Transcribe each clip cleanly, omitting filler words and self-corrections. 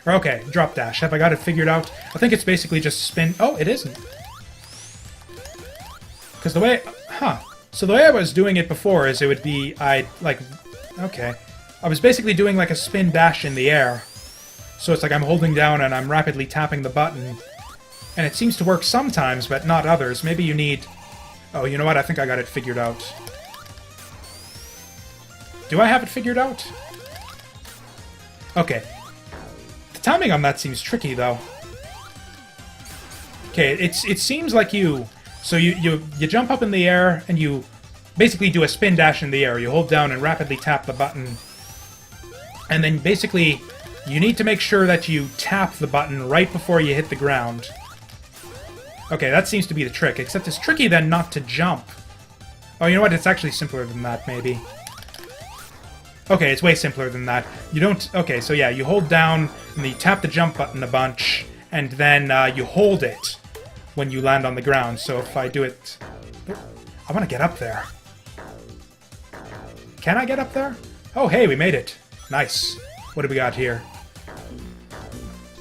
Okay, drop dash. Have I got it figured out? I think it's basically just spin... Oh, it isn't. Because the way... Huh. So the way I was doing it before is it would be... Okay. I was basically doing like a spin dash in the air. So it's like I'm holding down and I'm rapidly tapping the button. And it seems to work sometimes, but not others. Maybe you need... Oh, you know what? I think I got it figured out. Do I have it figured out? Okay. The timing on that seems tricky, though. Okay, it seems like you... So you jump up in the air, and you basically do a spin dash in the air. You hold down and rapidly tap the button. And then basically, you need to make sure that you tap the button right before you hit the ground. Okay, that seems to be the trick, except it's tricky then not to jump. Oh, you know what? It's actually simpler than that, maybe. Okay, it's way simpler than that. You don't... Okay, so yeah, you hold down, and then you tap the jump button a bunch, and then you hold it when you land on the ground. So if I do it... I want to get up there. Can I get up there? Oh, hey, we made it. Nice. What do we got here?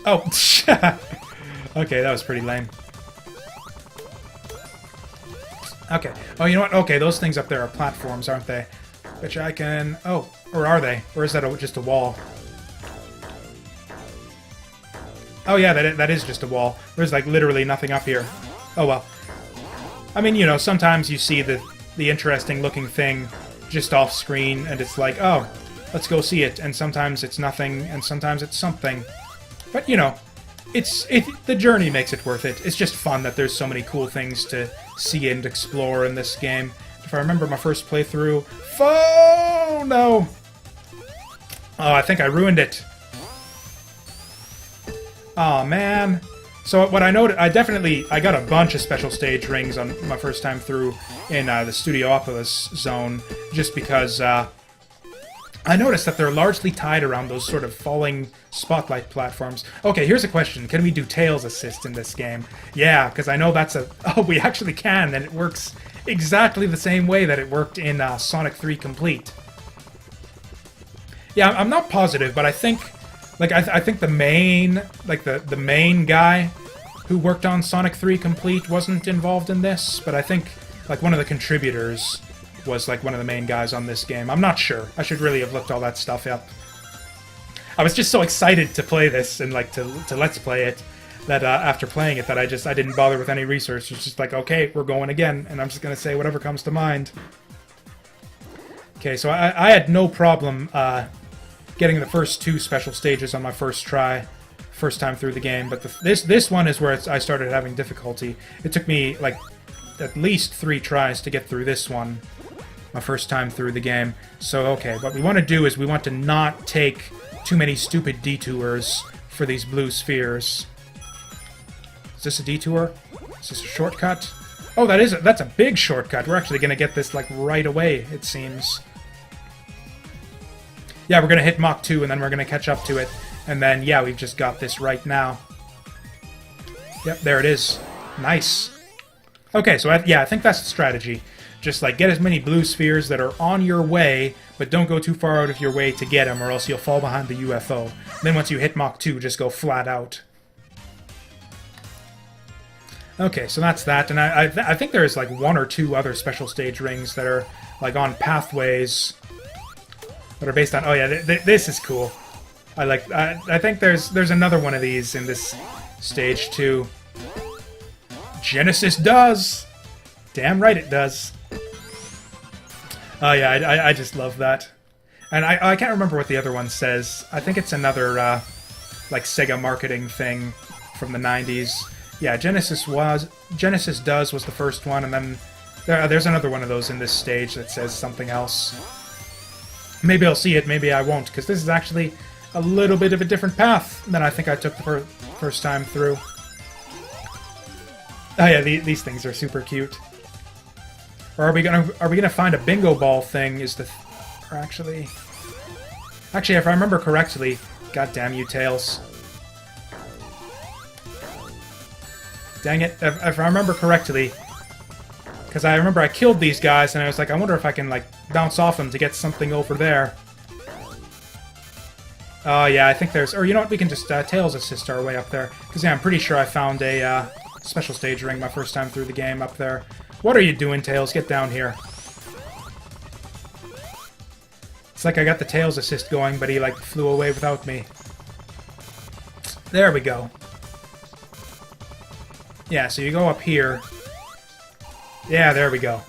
Oh, okay, that was pretty lame. Okay. Oh, you know what? Okay, those things up there are platforms, aren't they? Which I can... Oh, or are they? Or is that just a wall? Oh yeah, that is just a wall. There's like literally nothing up here. Oh well. I mean, you know, sometimes you see the interesting looking thing just off screen, and it's like, oh, let's go see it. And sometimes it's nothing, and sometimes it's something. But you know, the journey makes it worth it. It's just fun that there's so many cool things to see and explore in this game. If I remember my first playthrough... Oh, no! Oh, I think I ruined it. Oh man. So what I noticed... I got a bunch of special stage rings on my first time through in the Studiopolis zone, just because I noticed that they're largely tied around those sort of falling spotlight platforms. Okay, here's a question. Can we do Tails Assist in this game? Yeah, because I know that's a... Oh, we actually can, and it works exactly the same way that it worked in Sonic 3 Complete. Yeah, I'm not positive, but I think... Like, I think the main... Like, the main guy who worked on Sonic 3 Complete wasn't involved in this, but I think, like, one of the contributors was like one of the main guys on this game. I'm not sure. I should really have looked all that stuff up. I was just so excited to play this and like to let's play it that after playing it that I didn't bother with any research. It's just like, okay, we're going again, and I'm just gonna say whatever comes to mind. Okay, so I had no problem getting the first two special stages on my first time through the game, but this one is where I started having difficulty. It took me like at least 3 tries to get through this one. My first time through the game. So, okay, what we want to do is we want to not take too many stupid detours for these blue spheres. Is this a detour? Is this a shortcut? Oh, that's a big shortcut. We're actually going to get this, like, right away, it seems. Yeah, we're going to hit Mach 2, and then we're going to catch up to it. And then, yeah, we've just got this right now. Yep, there it is. Nice. Okay, so, I think that's the strategy. Just, like, get as many blue spheres that are on your way, but don't go too far out of your way to get them, or else you'll fall behind the UFO. Then once you hit Mach 2, just go flat out. Okay, so that's that, and I think there's, like, 1 or 2 other special stage rings that are, like, on pathways that are based on... Oh, yeah, this is cool. I think there's another one of these in this stage, too. Genesis does! Damn right it does. Oh yeah, I just love that. And I can't remember what the other one says. I think it's another, like, Sega marketing thing from the 90s. Yeah, Genesis Does was the first one, and then there's another one of those in this stage that says something else. Maybe I'll see it, maybe I won't, because this is actually a little bit of a different path than I think I took the first time through. Oh yeah, these things are super cute. Or are we gonna find a bingo ball thing? Or actually, if I remember correctly, god damn you, Tails. Dang it! If I remember correctly, because I remember I killed these guys, and I was like, I wonder if I can like bounce off them to get something over there. Oh, yeah, I think there's... Or you know what? We can just Tails assist our way up there. Because, yeah, I'm pretty sure I found a special stage ring my first time through the game up there. What are you doing, Tails? Get down here. It's like I got the Tails assist going, but he, like, flew away without me. There we go. Yeah, so you go up here. Yeah, there we go.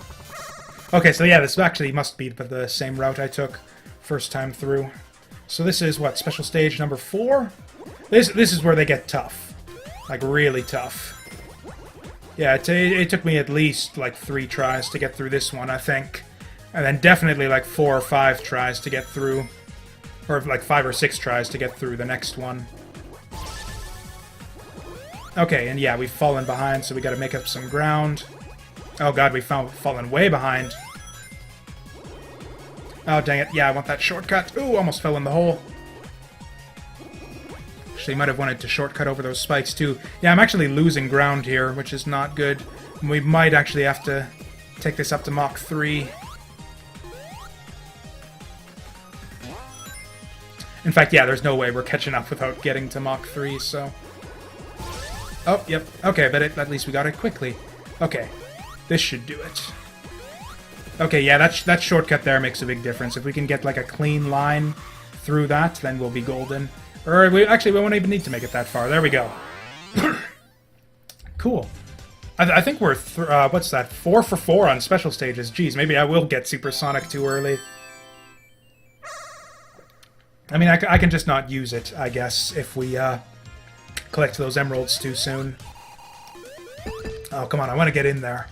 Okay, so yeah, this actually must be the same route I took first time through. So this is, what, special stage number 4? This is where they get tough. Like, really tough. Yeah, it took me at least, like, 3 tries to get through this one, I think. And then definitely, like, 4 or 5 tries to get through. Or, like, 5 or 6 tries to get through the next one. Okay, and yeah, we've fallen behind, so we gotta make up some ground. Oh god, we've fallen way behind. Oh, dang it. Yeah, I want that shortcut. Ooh, almost fell in the hole. Actually, might have wanted to shortcut over those spikes, too. Yeah, I'm actually losing ground here, which is not good. We might actually have to take this up to Mach 3. In fact, yeah, there's no way we're catching up without getting to Mach 3, so... Oh, yep. Okay, but at least we got it quickly. Okay. This should do it. Okay, yeah, that shortcut there makes a big difference. If we can get, like, a clean line through that, then we'll be golden. Or, we won't even need to make it that far. There we go. Cool. I think we're, what's that, 4 for 4 on special stages. Jeez, maybe I will get Supersonic too early. I mean, I can just not use it, I guess, if we, collect those emeralds too soon. Oh, come on, I want to get in there.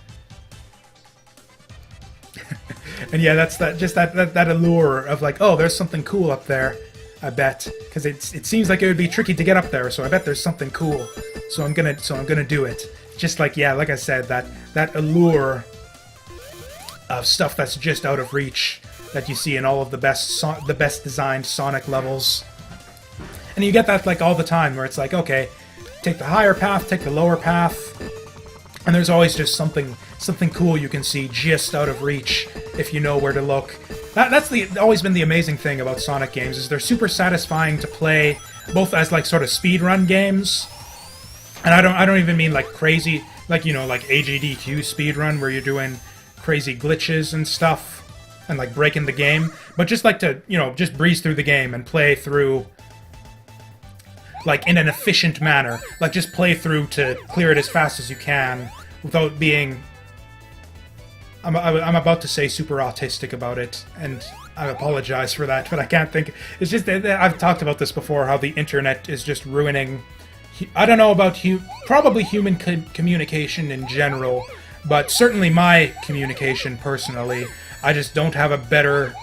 And yeah, that's that allure of like, oh, there's something cool up there, I bet. Because it seems like it would be tricky to get up there, so I bet there's something cool. So I'm gonna do it. Just like, yeah, like I said, that allure of stuff that's just out of reach that you see in all of the best designed Sonic levels. And you get that like all the time, where it's like, okay, take the higher path, take the lower path, and there's always just something cool you can see just out of reach if you know where to look. That's always been the amazing thing about Sonic games, is they're super satisfying to play, both as like sort of speedrun games, and I don't even mean like crazy, like, you know, like AGDQ speedrun where you're doing crazy glitches and stuff and like breaking the game, but just like to, you know, just breeze through the game and play through like in an efficient manner. Like just play through to clear it as fast as you can without being... I'm about to say super autistic about it, and I apologize for that, but I can't think... It's just that I've talked about this before, how the internet is just ruining... I don't know about probably human communication in general, but certainly my communication personally. I just don't have a better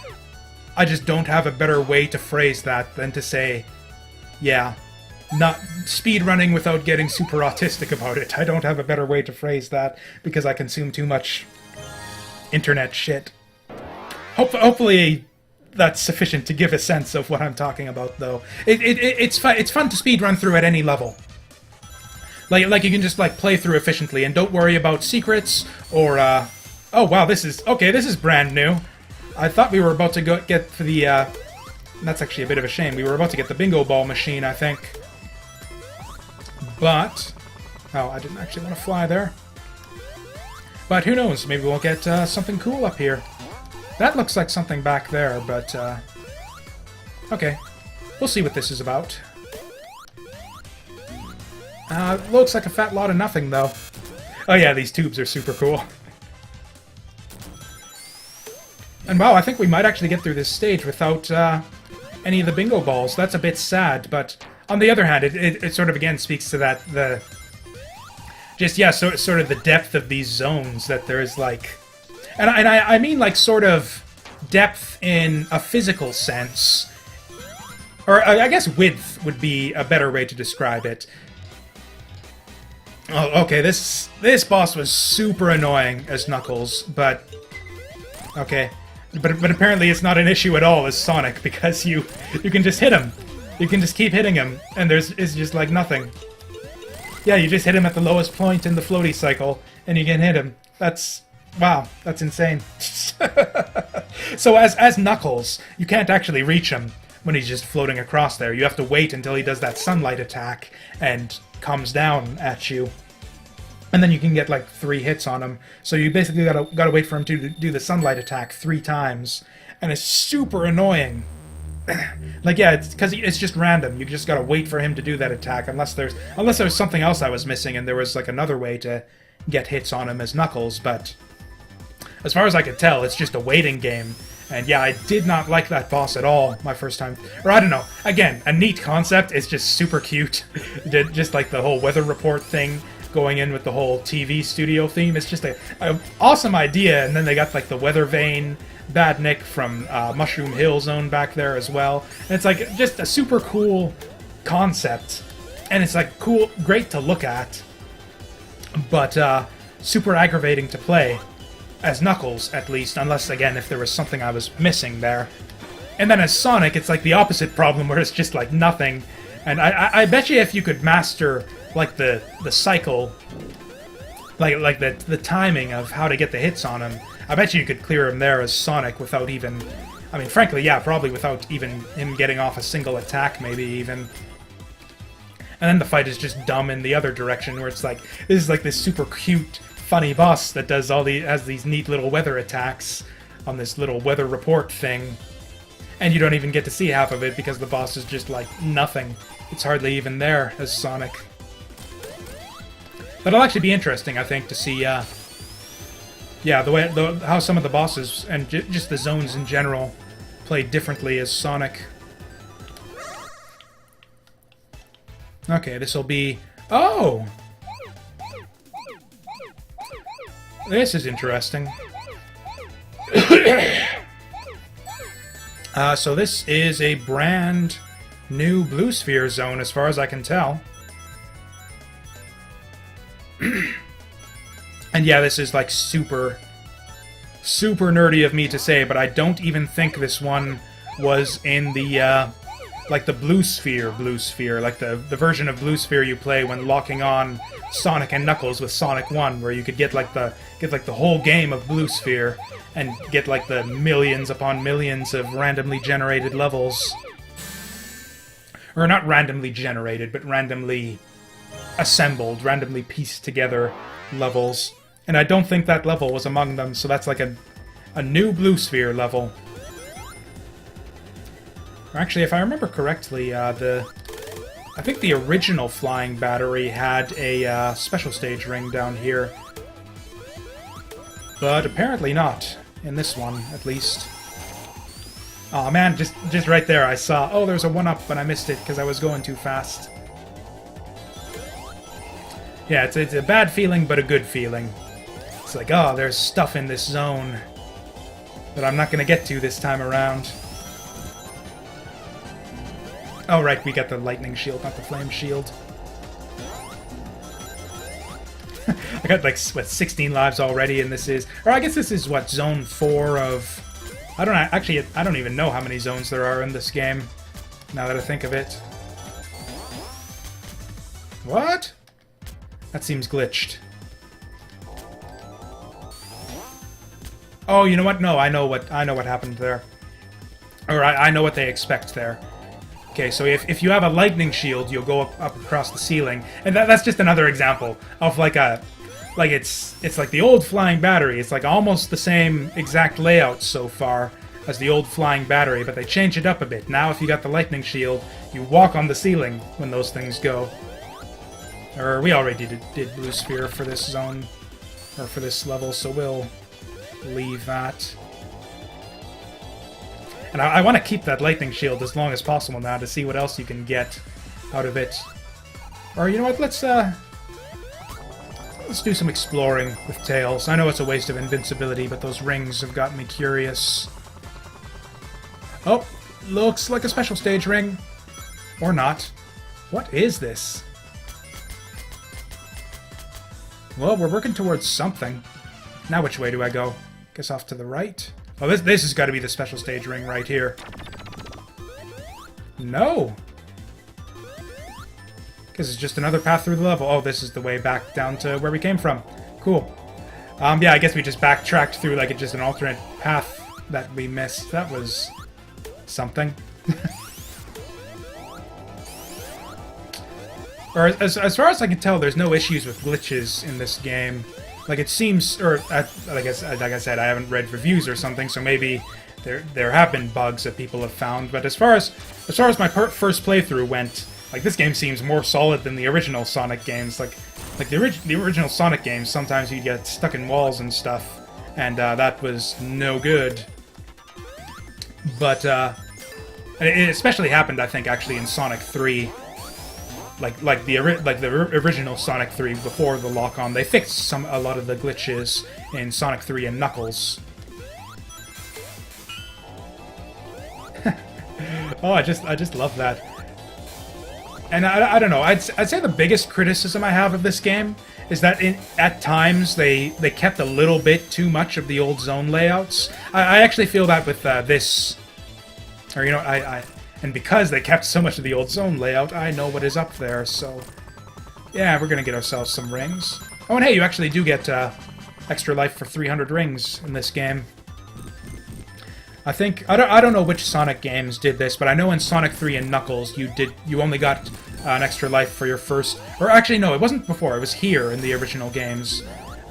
way to phrase that than to say, yeah, not speedrunning without getting super autistic about it. I don't have a better way to phrase that because I consume too much internet shit. Hopefully that's sufficient to give a sense of what I'm talking about, though. It's fun to speedrun through at any level. Like you can just like play through efficiently and don't worry about secrets or oh wow, this is brand new. I thought we were about to get to the that's actually a bit of a shame. We were about to get the bingo ball machine, I think. But oh, I didn't actually want to fly there. But who knows? Maybe we'll get something cool up here. That looks like something back there, but okay. We'll see what this is about. Looks like a fat lot of nothing, though. Oh yeah, these tubes are super cool. And wow, I think we might actually get through this stage without any of the bingo balls. That's a bit sad, but on the other hand, it sort of again speaks to that, sort of the depth of these zones, that there is like... And I mean like sort of depth in a physical sense. Or I guess width would be a better way to describe it. Oh, okay, this boss was super annoying as Knuckles, but... Okay. But apparently it's not an issue at all as Sonic, because you can just hit him. You can just keep hitting him, and it's just like nothing. Yeah, you just hit him at the lowest point in the floaty cycle, and you can hit him. That's... Wow, that's insane. So as Knuckles, you can't actually reach him, when he's just floating across there. You have to wait until he does that sunlight attack and comes down at you. And then you can get like 3 hits on him. So you basically gotta wait for him to do the sunlight attack 3 times. And it's super annoying. Like, yeah, it's because it's just random. You just gotta wait for him to do that attack, unless there's something else I was missing and there was like another way to get hits on him as Knuckles, but as far as I could tell, it's just a waiting game. And yeah, I did not like that boss at all my first time. Or I don't know. Again, a neat concept. It's just super cute. Just like the whole weather report thing going in with the whole TV studio theme. It's just a awesome idea. And then they got like the weather vane Badnik from Mushroom Hill Zone back there as well. And it's like just a super cool concept. And it's like cool, great to look at. But super aggravating to play. As Knuckles, at least, unless, again, if there was something I was missing there. And then as Sonic, it's like the opposite problem, where it's just, like, nothing. And I bet you if you could master, like, the cycle, like the timing of how to get the hits on him, I bet you could clear him there as Sonic without even... I mean, frankly, yeah, probably without even him getting off a single attack, maybe, even. And then the fight is just dumb in the other direction, where it's like, this is like this super cute... funny boss that does has these neat little weather attacks on this little weather report thing, and you don't even get to see half of it because the boss is just like nothing. It's hardly even there as Sonic. That'll actually be interesting, I think, to see yeah, how some of the bosses and just the zones in general play differently as Sonic. Okay, this will be... Oh! This is interesting. So this is a brand new Blue Sphere zone, as far as I can tell. And yeah, this is like super nerdy of me to say, but I don't even think this one was in the, like the Blue Sphere, like the version of Blue Sphere you play when locking on Sonic and Knuckles with Sonic 1, where you could get like the whole game of Blue Sphere and get like the millions upon millions of randomly generated levels. Or not randomly generated, but randomly assembled, randomly pieced together levels. And I don't think that level was among them, so that's like a new Blue Sphere level. Or actually, if I remember correctly, I think the original Flying Battery had a special stage ring down here. But apparently not. In this one, at least. Aw, man, just right there I saw... Oh, there's a 1-up, but I missed it because I was going too fast. Yeah, it's a bad feeling, but a good feeling. It's like, oh, there's stuff in this zone that I'm not going to get to this time around. Oh, right, we got the lightning shield, not the flame shield. I got, like, what, 16 lives already, and this is... Or I guess this is, what, Zone 4 of... I don't know, actually, I don't even know how many zones there are in this game, now that I think of it. What? That seems glitched. Oh, you know what? No, I know what happened there. Or I know what they expect there. Okay, so if you have a lightning shield, you'll go up across the ceiling, and that's just another example of like it's like the old Flying Battery. It's like almost the same exact layout so far as the old Flying Battery, but they change it up a bit. Now, if you got the lightning shield, you walk on the ceiling when those things go. Or we already did Blue Sphere for this zone, or for this level, so we'll leave that. And I want to keep that lightning shield as long as possible now to see what else you can get out of it. Or, you know what, let's do some exploring with Tails. I know it's a waste of invincibility, but those rings have gotten me curious. Oh, looks like a special stage ring. Or not. What is this? Well, we're working towards something. Now which way do I go? Guess off to the right? Oh, this has got to be the special stage ring right here. No! Because it's just another path through the level. Oh, this is the way back down to where we came from. Cool. Yeah, I guess we just backtracked through like just an alternate path that we missed. That was something. or as far as I can tell, there's no issues with glitches in this game. Like it seems, or like I said, I haven't read reviews or something, so maybe there have been bugs that people have found. But as far as my first playthrough went, like this game seems more solid than the original Sonic games. Like the original Sonic games, sometimes you get stuck in walls and stuff, and that was no good. But it especially happened, I think, actually in Sonic 3. Like the original Sonic 3 before the lock-on, they fixed a lot of the glitches in Sonic 3 and Knuckles. Oh, I just love that. And I don't know. I'd say the biggest criticism I have of this game is that at times they kept a little bit too much of the old zone layouts. I actually feel that with this, or you know, and because they kept so much of the old zone layout, I know what is up there. So yeah, we're gonna get ourselves some rings. Oh, and hey, you actually do get extra life for 300 rings in this game. I think I don't know which Sonic games did this, but I know in Sonic 3 and Knuckles you only got an extra life for your first, or actually no, it wasn't before. It was here in the original games,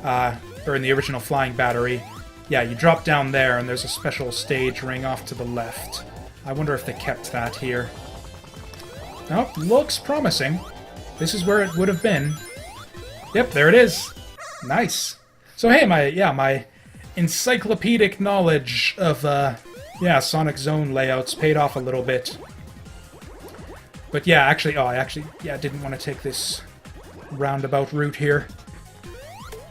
or in the original Flying Battery. Yeah, you drop down there, and there's a special stage ring off to the left. I wonder if they kept that here. Oh, looks promising. This is where it would have been. Yep, there it is. Nice. So hey, my encyclopedic knowledge of Sonic Zone layouts paid off a little bit. But yeah, actually, I didn't want to take this roundabout route here.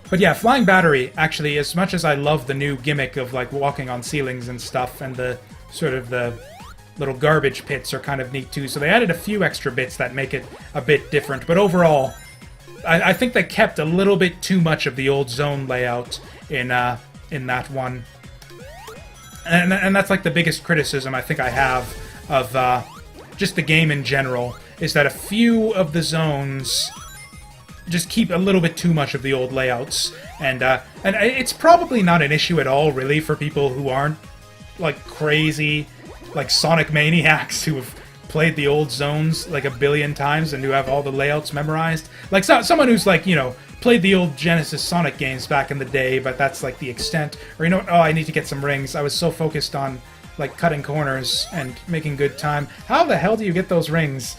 But yeah, Flying Battery, actually, as much as I love the new gimmick of like walking on ceilings and stuff, and the sort of the little garbage pits are kind of neat too, so they added a few extra bits that make it a bit different, but overall, I think they kept a little bit too much of the old zone layout in that one. And that's like the biggest criticism I think I have of just the game in general, is that a few of the zones just keep a little bit too much of the old layouts, and it's probably not an issue at all, really, for people who aren't like crazy, like Sonic maniacs who have played the old zones like a billion times and who have all the layouts memorized. Like someone who's like, you know, played the old Genesis Sonic games back in the day, but that's like the extent. Or you know what, oh, I need to get some rings. I was so focused on like cutting corners and making good time. How the hell do you get those rings?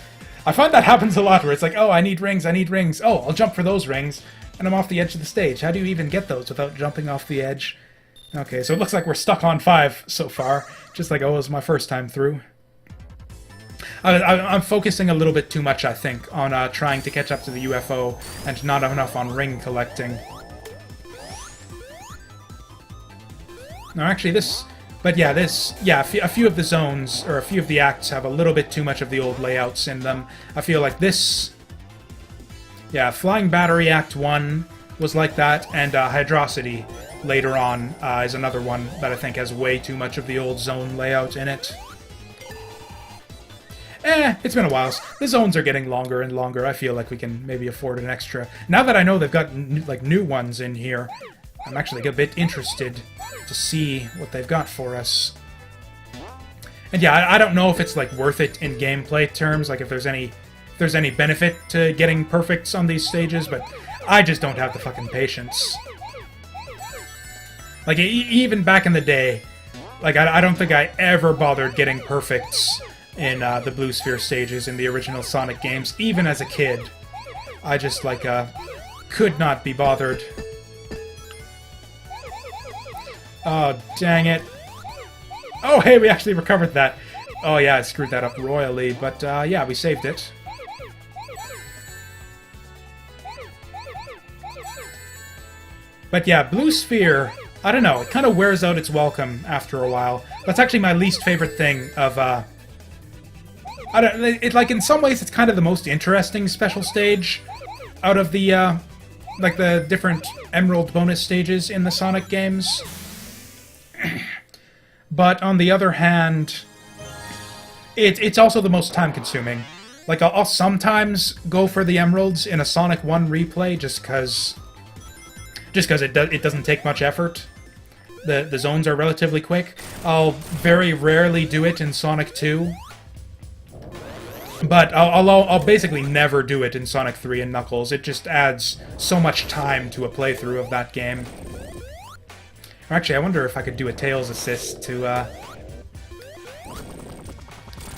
I find that happens a lot where it's like, oh, I need rings. Oh, I'll jump for those rings, and I'm off the edge of the stage. How do you even get those without jumping off the edge? Okay, so it looks like we're stuck on 5 so far, just like it was my first time through. I'm focusing a little bit too much, I think, on trying to catch up to the UFO and not enough on ring collecting. No, actually, a few of the zones, or a few of the acts, have a little bit too much of the old layouts in them. I feel like this... Yeah, Flying Battery Act 1 was like that, and Hydrocity later on is another one that I think has way too much of the old zone layout in it. It's been a while. The zones are getting longer and longer. I feel like we can maybe afford an extra. Now that I know they've got new ones in here, I'm actually a bit interested to see what they've got for us. And yeah, I don't know if it's like worth it in gameplay terms, like if there's any benefit to getting perfects on these stages, but I just don't have the fucking patience. Like even back in the day, like I don't think I ever bothered getting perfects in the Blue Sphere stages in the original Sonic games, even as a kid. I just like could not be bothered. Oh, dang it. Oh, hey, we actually recovered that. Oh, yeah, I screwed that up royally, but, yeah, we saved it. But, yeah, Blue Sphere, I don't know, it kind of wears out its welcome after a while. That's actually my least favorite thing of, like, in some ways, it's kind of the most interesting special stage out of the, like, the different Emerald bonus stages in the Sonic games. But on the other hand, it's also the most time-consuming. Like, I'll sometimes go for the Emeralds in a Sonic 1 replay just because it doesn't take much effort. The zones are relatively quick. I'll very rarely do it in Sonic 2. But I'll basically never do it in Sonic 3 and Knuckles. It just adds so much time to a playthrough of that game. Actually, I wonder if I could do a Tails assist to,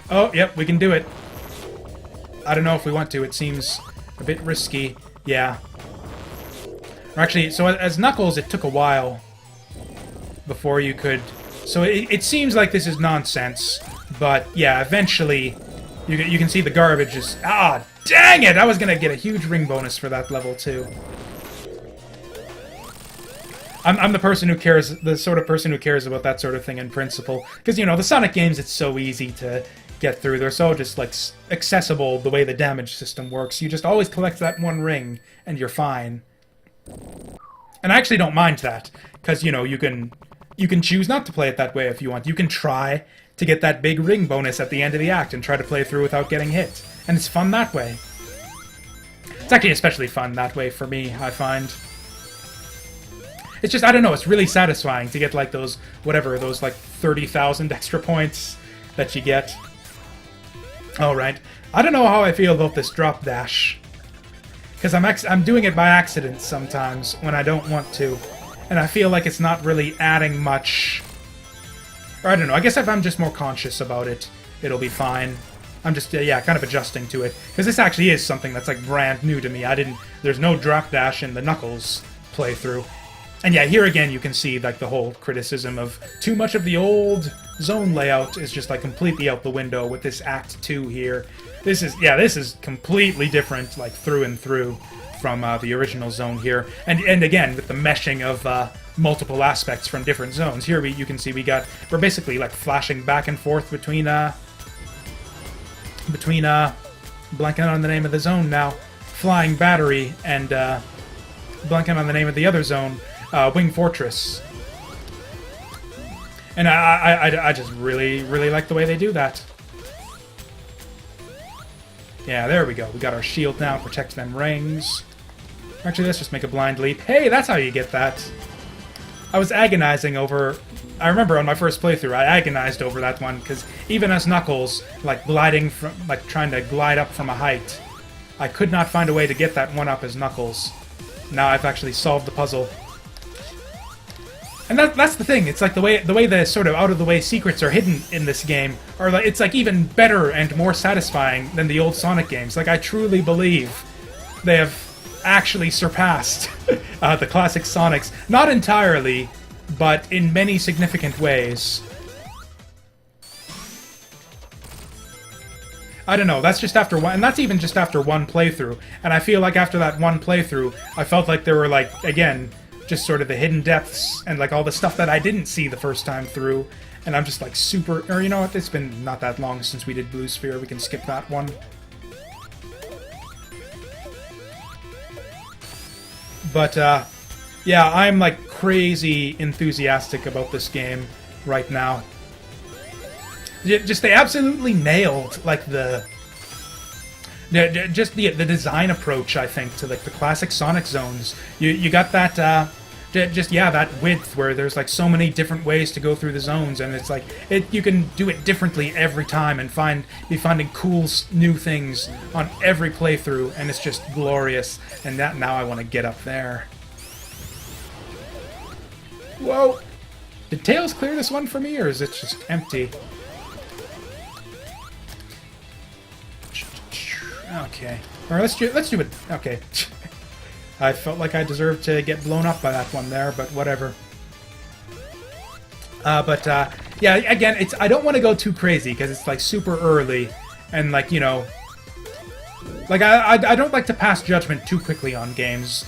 Oh, yep, we can do it. I don't know if we want to. It seems a bit risky. Yeah. Actually, so as Knuckles, it took a while before you could... So it seems like this is nonsense, but yeah, eventually you can see the garbage is... Ah, dang it! I was gonna get a huge ring bonus for that level, too. I'm the person who cares, the sort of person who cares about that sort of thing in principle. Because, you know, the Sonic games, it's so easy to get through. They're so just, like, accessible the way the damage system works. You just always collect that one ring, and you're fine. And I actually don't mind that, because, you know, you can choose not to play it that way if you want. You can try to get that big ring bonus at the end of the act and try to play through without getting hit. And it's fun that way. It's actually especially fun that way for me, I find. It's just, I don't know, it's really satisfying to get, like, those, whatever, those, like, 30,000 extra points that you get. Alright. I don't know how I feel about this drop dash. Because I'm doing it by accident sometimes when I don't want to. And I feel like it's not really adding much. Or I don't know, I guess if I'm just more conscious about it, it'll be fine. I'm just, yeah, kind of adjusting to it. Because this actually is something that's, like, brand new to me. There's no drop dash in the Knuckles playthrough. And yeah, here again you can see, like, the whole criticism of too much of the old zone layout is just, like, completely out the window with this Act 2 here. This is completely different, like, through and through from the original zone here. And again, with the meshing of multiple aspects from different zones. Here you can see we're basically, like, flashing back and forth between blanking on the name of the zone now, Flying Battery, and blanking on the name of the other zone, Wing Fortress. And I just really, really like the way they do that. Yeah, there we go. We got our shield now, protect them rings. Actually, let's just make a blind leap. Hey, that's how you get that. I was agonizing over... I remember on my first playthrough, I agonized over that one, because even as Knuckles, like, gliding from... like, trying to glide up from a height, I could not find a way to get that one up as Knuckles. Now I've actually solved the puzzle. And that's the thing. It's like the way the sort of out-of-the-way secrets are hidden in this game are like, it's like even better and more satisfying than the old Sonic games. Like, I truly believe they have actually surpassed the classic Sonics. Not entirely, but in many significant ways. I don't know, that's just after one, and that's even just after one playthrough. And I feel like after that one playthrough, I felt like there were, like, again, just sort of the hidden depths and, like, all the stuff that I didn't see the first time through. And I'm just, like, super... Or, you know what, it's been not that long since we did Blue Sphere. We can skip that one. But, yeah, I'm, like, crazy enthusiastic about this game right now. Just, they absolutely nailed, like, just the design approach, I think, to, like, the classic Sonic zones. You got that, that width where there's, like, so many different ways to go through the zones, and it's like, you can do it differently every time and be finding cool new things on every playthrough, and it's just glorious. And now I want to get up there. Whoa! Did Tails clear this one for me, or is it just empty? Okay. Or let's do it. Okay. I felt like I deserved to get blown up by that one there, but whatever. Yeah, again, I don't want to go too crazy, because it's, like, super early, and, like, you know... Like, I don't like to pass judgment too quickly on games.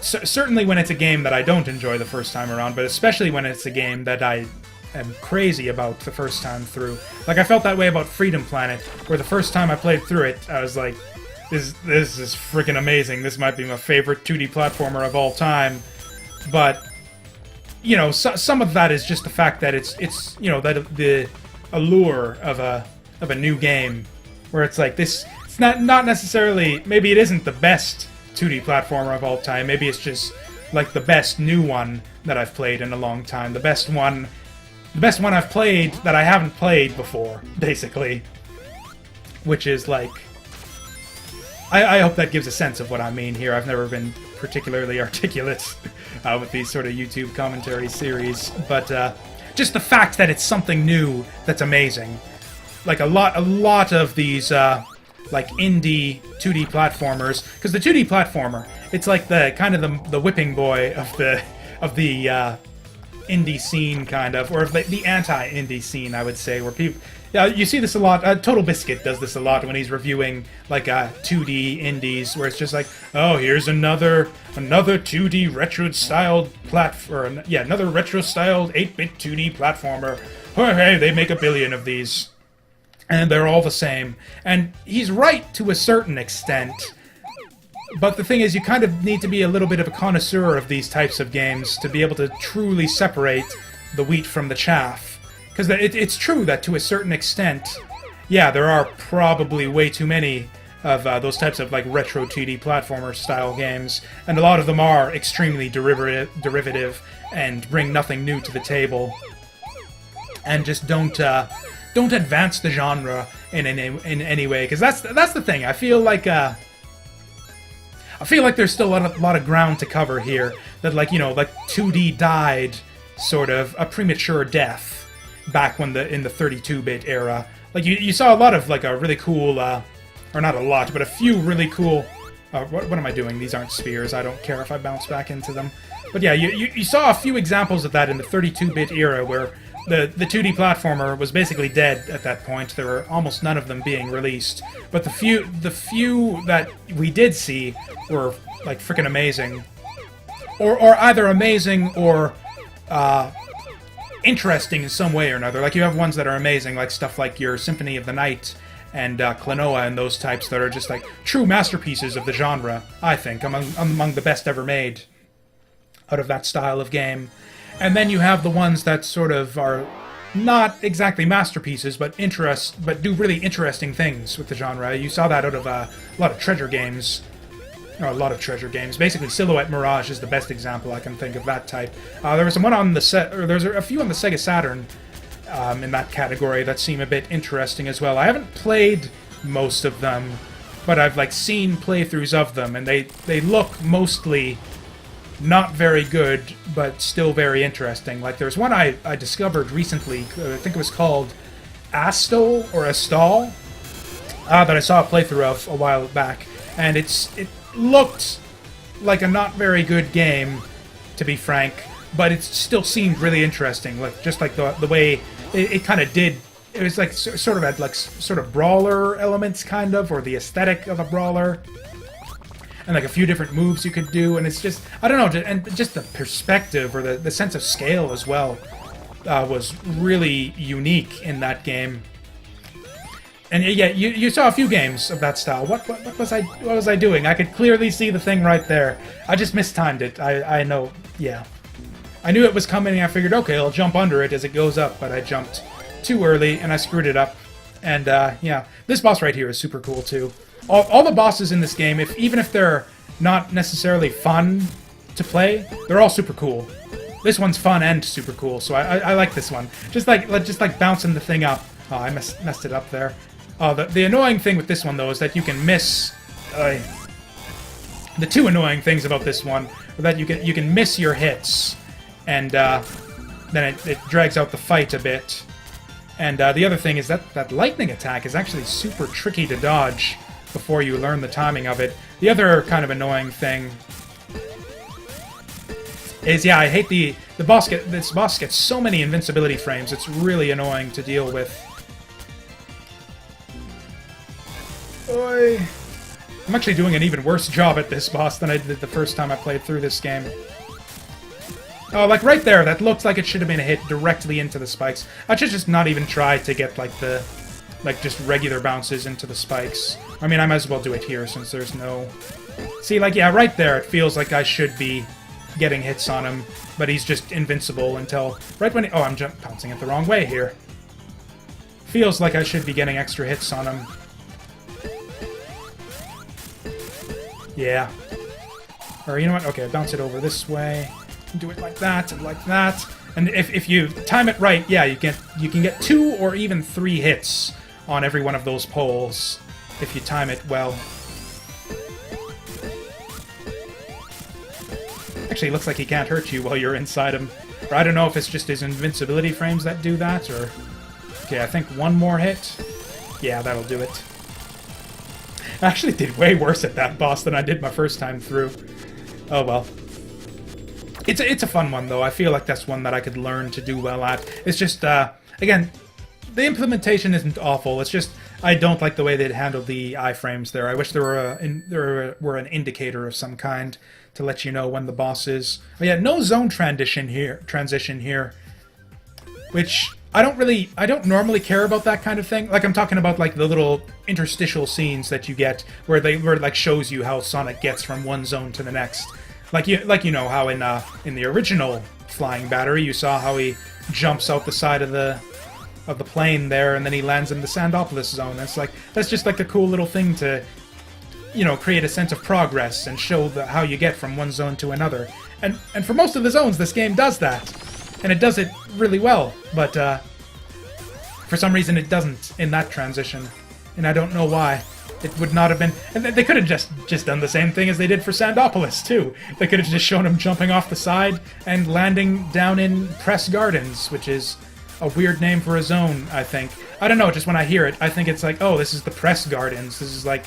Certainly when it's a game that I don't enjoy the first time around, but especially when it's a game that I am crazy about the first time through. Like, I felt that way about Freedom Planet, where the first time I played through it, I was like, this is freaking amazing. This might be my favorite 2D platformer of all time. But, you know, some of that is just the fact that it's you know, that the allure of a new game, where it's like, it's not necessarily, maybe it isn't the best 2D platformer of all time. Maybe it's just, like, the best new one that I've played in a long time. The best one I've played that I haven't played before, basically. which is like... I hope that gives a sense of what I mean here. I've never been particularly articulate with these sort of YouTube commentary series, but just the fact that it's something new that's amazing. Like a lot of these like indie 2D platformers, because the 2D platformer, it's like the kind of the whipping boy of the indie scene, kind of, or the anti-indie scene, I would say, where people... Yeah, you see this a lot. Total Biscuit does this a lot when he's reviewing like 2D indies, where it's just like, oh, here's another 2D retro-styled platform. Yeah, another retro-styled 8-bit 2D platformer. Oh, hey, they make 1 billion of these, and they're all the same. And he's right to a certain extent. But the thing is, you kind of need to be a little bit of a connoisseur of these types of games to be able to truly separate the wheat from the chaff. Because it's true that to a certain extent, yeah, there are probably way too many of those types of like retro 2D platformer style games, and a lot of them are extremely derivative and bring nothing new to the table, and just don't advance the genre in any way. Because that's the thing. I feel like there's still a lot of ground to cover here. That, like, you know, like 2D died sort of a premature death back when in the 32-bit era. Like, you saw a lot of, like, a really cool, or not a lot, but a few really cool... what am I doing? These aren't spheres. I don't care if I bounce back into them. But yeah, you saw a few examples of that in the 32-bit era, where the 2D platformer was basically dead at that point. There were almost none of them being released. But the few that we did see were, like, freaking amazing. Or either amazing or... interesting in some way or another. Like, you have ones that are amazing, like stuff like your Symphony of the Night and Klonoa and those types that are just like true masterpieces of the genre, I think, among the best ever made out of that style of game. And then you have the ones that sort of are not exactly masterpieces, but do really interesting things with the genre. You saw that out of a lot of treasure games. A lot of treasure games. Basically, Silhouette Mirage is the best example I can think of that type. There was one on the there's a few on the Sega Saturn in that category that seem a bit interesting as well. I haven't played most of them, but I've like seen playthroughs of them, and they look mostly not very good, but still very interesting. Like, there's one I discovered recently. I think it was called Astal or Astal that I saw a playthrough of a while back, and it looked like a not very good game, to be frank, but it still seemed really interesting. Like, just like the way it kind of did. It was like sort of had like sort of brawler elements, kind of, or the aesthetic of a brawler, and like a few different moves you could do. And it's just, I don't know, and just the perspective or the sense of scale as well was really unique in that game. And yeah, you saw a few games of that style. What was I doing? I could clearly see the thing right there. I just mistimed it. I know. Yeah, I knew it was coming. I figured, okay, I'll jump under it as it goes up, but I jumped too early and I screwed it up. And yeah, this boss right here is super cool too. All the bosses in this game, even if they're not necessarily fun to play, they're all super cool. This one's fun and super cool, so I like this one. Just like bouncing the thing up. Oh, I messed it up there. The annoying thing with this one, though, is that you can miss... the two annoying things about this one are that you can miss your hits, and then it drags out the fight a bit. And the other thing is that lightning attack is actually super tricky to dodge before you learn the timing of it. The other kind of annoying thing is, yeah, I hate this boss gets so many invincibility frames. It's really annoying to deal with. I'm actually doing an even worse job at this boss than I did the first time I played through this game. Oh, like right there, that looks like it should have been a hit directly into the spikes. I should just not even try to get like just regular bounces into the spikes. I mean, I might as well do it here since there's no... See, like, yeah, right there, it feels like I should be getting hits on him, but he's just invincible until... Right when he... Oh, I'm bouncing it the wrong way here. Feels like I should be getting extra hits on him. Yeah. Or, you know what? Okay, bounce it over this way. Do it like that and like that. And if you time it right, yeah, you can get 2 or even 3 hits on every one of those poles if you time it well. Actually, it looks like he can't hurt you while you're inside him. Or I don't know if it's just his invincibility frames that do that, or... Okay, I think one more hit. Yeah, that'll do it. I actually did way worse at that boss than I did my first time through. Oh well. It's a fun one, though. I feel like that's one that I could learn to do well at. It's just, again, the implementation isn't awful. It's just, I don't like the way they'd handled the iframes there. I wish there were an indicator of some kind to let you know when the boss is. Oh yeah, no zone transition here, which I don't normally care about that kind of thing. Like, I'm talking about like the little interstitial scenes that you get where it like shows you how Sonic gets from one zone to the next. Like you know how in the original Flying Battery you saw how he jumps out the side of the plane there, and then he lands in the Sandopolis zone. That's just like a cool little thing to, you know, create a sense of progress and show how you get from one zone to another. And for most of the zones, this game does that, and it does it really well. But for some reason, it doesn't in that transition, and I don't know why. It would not have been... And they could have just done the same thing as they did for Sandopolis, too. They could have just shown him jumping off the side and landing down in Press Gardens, which is a weird name for a zone, I think. I don't know, just when I hear it, I think it's like, oh, this is the Press Gardens. This is like...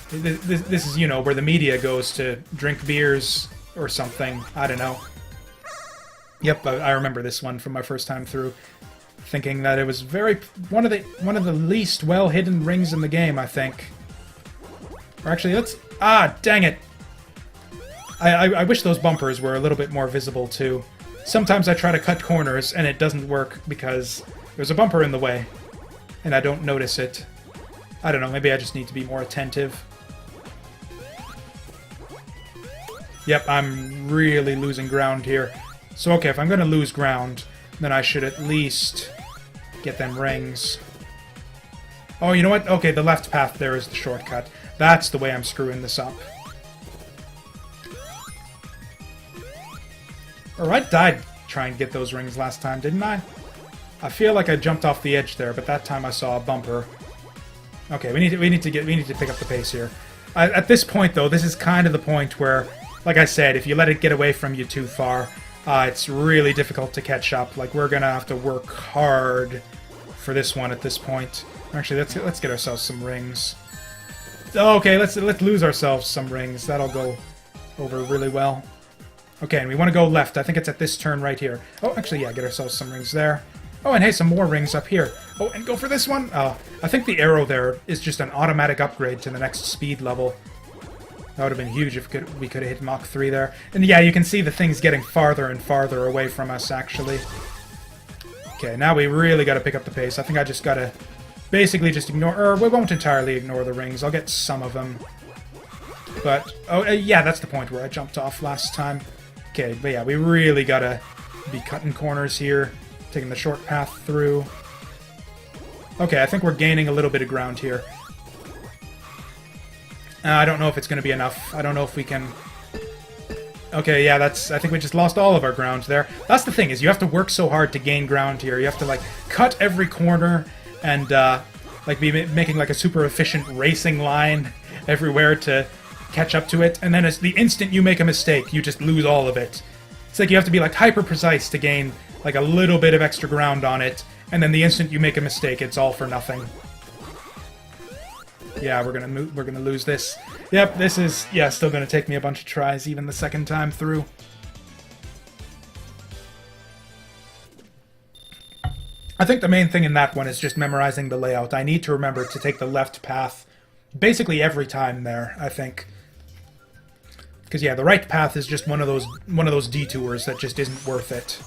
This is, you know, where the media goes to drink beers or something. I don't know. Yep, I remember this one from my first time through, thinking that it was one of the least well-hidden rings in the game, I think. Or actually, let's... Ah, dang it! I wish those bumpers were a little bit more visible, too. Sometimes I try to cut corners, and it doesn't work because there's a bumper in the way, and I don't notice it. I don't know, maybe I just need to be more attentive. Yep, I'm really losing ground here. So, okay, if I'm going to lose ground, then I should at least get them rings. Oh, you know what? Okay, the left path there is the shortcut. That's the way I'm screwing this up. Or I died trying to get those rings last time, didn't I? I feel like I jumped off the edge there, but that time I saw a bumper. Okay, we need to pick up the pace here. At this point, though, this is kind of the point where, like I said, if you let it get away from you too far, it's really difficult to catch up. Like, we're gonna have to work hard for this one at this point. Actually, let's get ourselves some rings. Okay, let's lose ourselves some rings. That'll go over really well. Okay, and we want to go left. I think it's at this turn right here. Oh, actually, yeah, get ourselves some rings there. Oh, and hey, some more rings up here. Oh, and go for this one. Oh, I think the arrow there is just an automatic upgrade to the next speed level. That would have been huge if we could have hit Mach 3 there. And yeah, you can see the thing's getting farther and farther away from us, actually. Okay, now we really got to pick up the pace. I think I just got to basically just ignore... Or we won't entirely ignore the rings. I'll get some of them. But, oh, yeah, that's the point where I jumped off last time. Okay, but yeah, we really got to be cutting corners here. Taking the short path through. Okay, I think we're gaining a little bit of ground here. I don't know if it's going to be enough. I don't know if we can... Okay, yeah, I think we just lost all of our ground there. That's the thing, is you have to work so hard to gain ground here. You have to, like, cut every corner and, like, be making, like, a super efficient racing line everywhere to catch up to it. And then the instant you make a mistake, you just lose all of it. It's like you have to be, like, hyper-precise to gain, like, a little bit of extra ground on it. And then the instant you make a mistake, it's all for nothing. Yeah, we're gonna lose this. Yep, this is, yeah, still gonna take me a bunch of tries, even the second time through. I think the main thing in that one is just memorizing the layout. I need to remember to take the left path basically every time there, I think. Because yeah, the right path is just one of those detours that just isn't worth it.